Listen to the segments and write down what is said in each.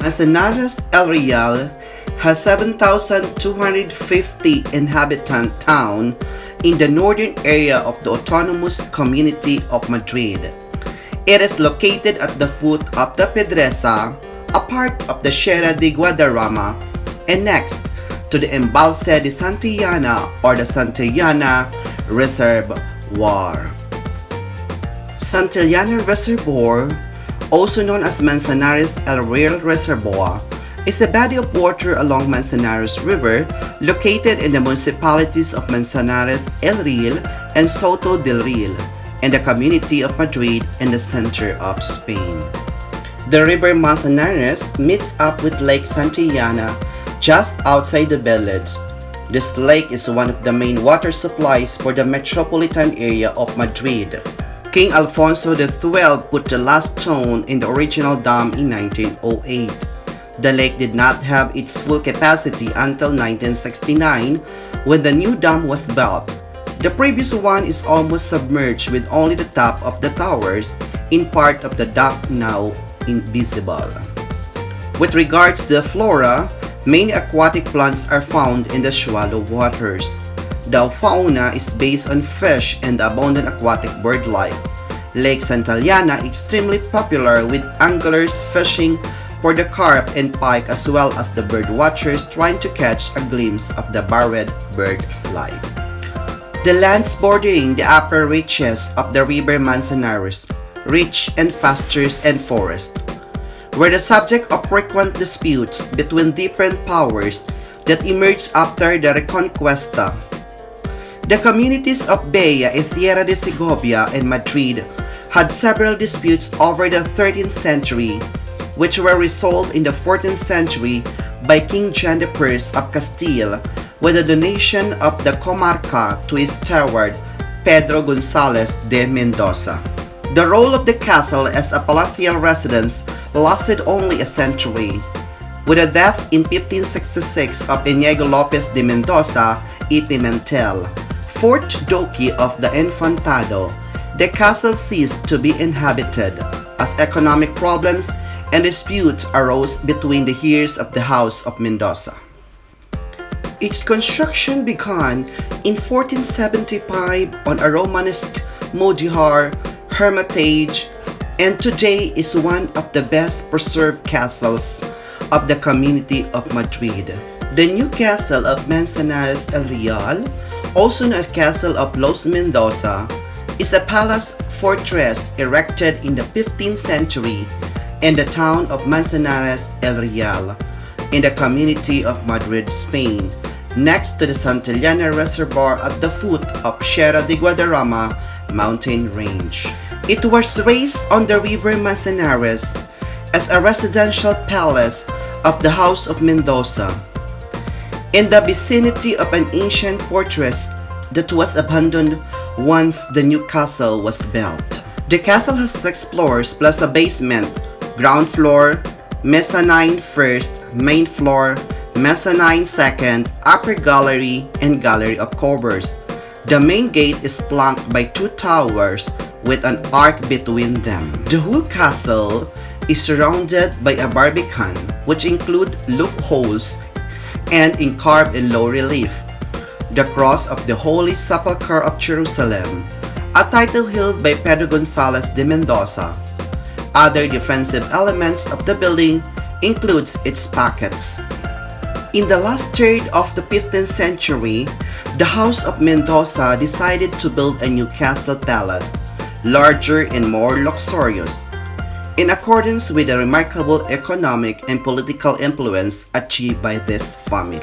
Manzanares El Real has 7,250 inhabitant town in the northern area of the autonomous community of Madrid. It is located at the foot of the Pedresa, a part of the Sierra de Guadarrama, and next to the Embalse de Santillana or the Santillana Reservoir. Santillana Reservoir, also known as Manzanares El Real Reservoir, is a body of water along Manzanares River located in the municipalities of Manzanares El Real and Soto del Real in the community of Madrid in the center of Spain. The river Manzanares meets up with Lake Santillana just outside the village. This lake is one of the main water supplies for the metropolitan area of Madrid. King Alfonso XII put the last stone in the original dam in 1908. The lake did not have its full capacity until 1969 when the new dam was built. The previous one is almost submerged with only the top of the towers in part of the dock now invisible. With regards to the flora, many aquatic plants are found in the shallow waters. The fauna is based on fish and abundant aquatic bird life. Lake Santillana is extremely popular with anglers fishing for the carp and pike as well as the bird watchers trying to catch a glimpse of the varied bird life. The lands bordering the upper reaches of the river Manzanares, rich in pastures and forests, were the subject of frequent disputes between different powers that emerged after the Reconquista. The communities of Beja and Tierra de Segovia and Madrid had several disputes over the 13th century, which were resolved in the 14th century by King John I of Castile with the donation of the comarca to his steward Pedro González de Mendoza. The role of the castle as a palatial residence lasted only a century. With the death in 1566 of Inigo López de Mendoza y Pimentel, fourth Duke of the Infantado, the castle ceased to be inhabited as economic problems and disputes arose between the heirs of the House of Mendoza. Its construction began in 1475 on a Romanesque Modihar hermitage and today is one of the best preserved castles of the community of Madrid. The new castle of Manzanares El Real, also known as Castle of Los Mendoza, is a palace fortress erected in the 15th century in the town of Manzanares El Real in the community of Madrid, Spain, next to the Santillana Reservoir at the foot of Sierra de Guadarrama mountain range. It was raised on the river Manzanares as a residential palace of the House of Mendoza, in the vicinity of an ancient fortress that was abandoned once the new castle was built. The castle has 6 floors plus a basement, ground floor, mezzanine first, main floor, mezzanine second, upper gallery, and gallery of covers. The main gate is flanked by 2 towers with an arc between them. The whole castle is surrounded by a barbican, which include loopholes and carved in low relief the cross of the Holy Sepulchre of Jerusalem, a title held by Pedro González de Mendoza. Other defensive elements of the building includes its pockets. In the last third of the 15th century, the House of Mendoza decided to build a new castle palace, larger and more luxurious, in accordance with the remarkable economic and political influence achieved by this family.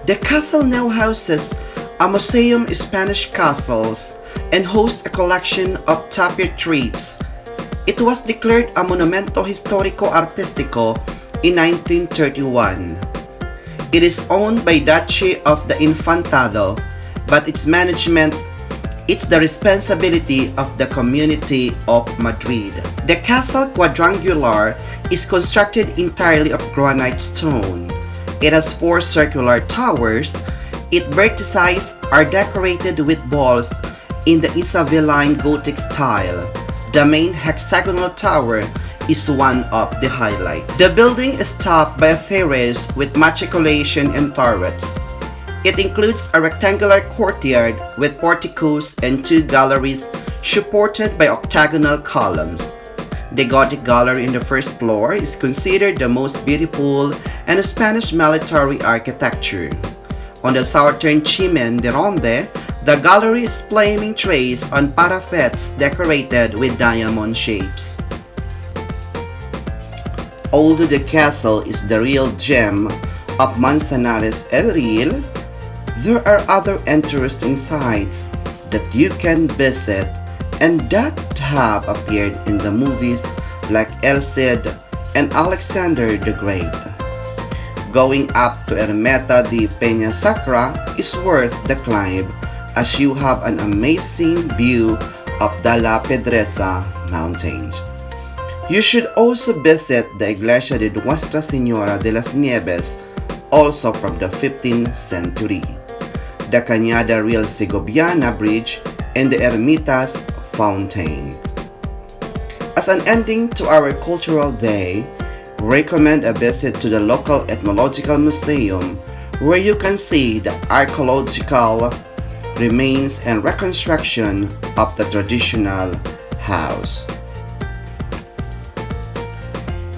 The castle now houses a museum of Spanish castles and hosts a collection of tapestries. It was declared a Monumento Histórico Artístico in 1931. It is owned by Duchy of the Infantado, but its management is the responsibility of the community of Madrid. The castle quadrangular is constructed entirely of granite stone. It has 4 circular towers. Its vertices are decorated with balls in the Isabelline Gothic style. The main hexagonal tower is one of the highlights. The building is topped by a terrace with matriculation and turrets. It includes a rectangular courtyard with porticos and two galleries supported by octagonal columns. The Gothic gallery in the first floor is considered the most beautiful in Spanish military architecture. On the southern Chimen de Ronde, the gallery is flaming trays on parapets decorated with diamond shapes. Although the castle is the real gem of Manzanares El Real, there are other interesting sites that you can visit and that have appeared in the movies like El Cid and Alexander the Great. Going up to Ermita de Peña Sacra is worth the climb as you have an amazing view of the La Pedresa Mountains. You should also visit the Iglesia de Nuestra Señora de las Nieves, also from the 15th century, the Cañada Real Segoviana Bridge, and the Ermitas Fountains. As an ending to our cultural day, recommend a visit to the local ethnological museum where you can see the archaeological remains and reconstruction of the traditional house.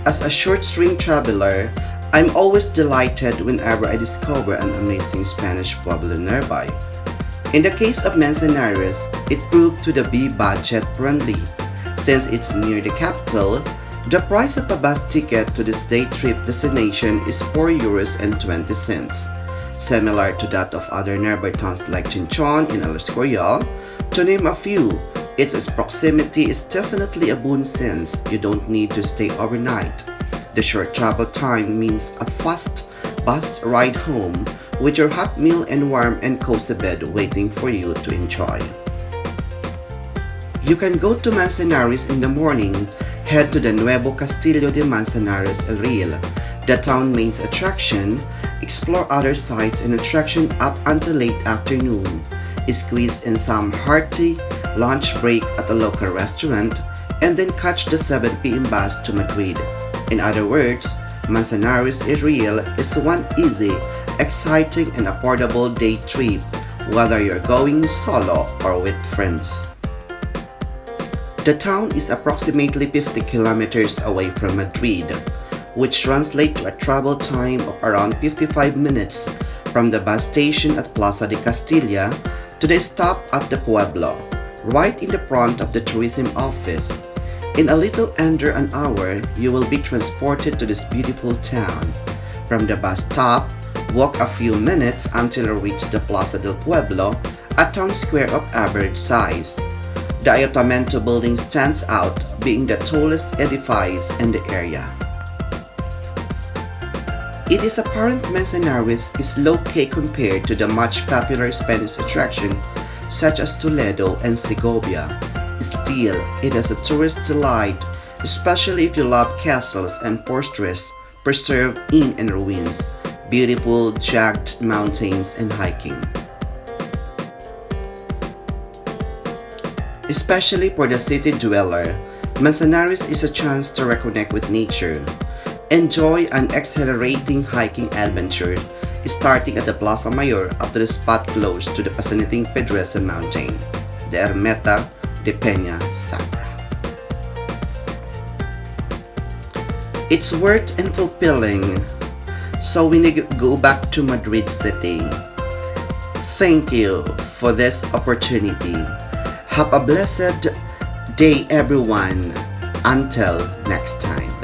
As a short-string traveler, I'm always delighted whenever I discover an amazing Spanish pueblo nearby. In the case of Manzanares, it proved to be budget-friendly. Since it's near the capital, the price of a bus ticket to this day trip destination is €4.20, similar to that of other nearby towns like Chinchon and El Escorial. To name a few, its proximity is definitely a boon since you don't need to stay overnight. The short travel time means a fast bus ride home with your hot meal and warm and cozy bed waiting for you to enjoy. You can go to Manzanares in the morning, head to the Nuevo Castillo de Manzanares El Real, the town's main attraction, explore other sites and attractions up until late afternoon, squeeze in some hearty lunch break at a local restaurant, and then catch the 7 p.m. bus to Madrid. In other words, Manzanares El Real is one easy, exciting and affordable day trip, whether you're going solo or with friends. The town is approximately 50 kilometers away from Madrid, which translates to a travel time of around 55 minutes from the bus station at Plaza de Castilla to the stop at the Pueblo, right in the front of the tourism office. In a little under an hour, you will be transported to this beautiful town. From the bus stop, walk a few minutes until you reach the Plaza del Pueblo, a town square of average size. The Ayuntamiento building stands out, being the tallest edifice in the area. It is apparent Manzanares is low-key compared to the much popular Spanish attraction such as Toledo and Segovia. Still, it is a tourist delight, especially if you love castles and fortresses preserved in and ruins, beautiful jagged mountains and hiking. Especially for the city dweller, Manzanares is a chance to reconnect with nature. Enjoy an exhilarating hiking adventure starting at the Plaza Mayor up to the spot close to the fascinating Pedresa Mountain, the Ermita de Peña Sacra. It's worth and fulfilling, so we need to go back to Madrid City. Thank you for this opportunity. Have a blessed day, everyone. Until next time.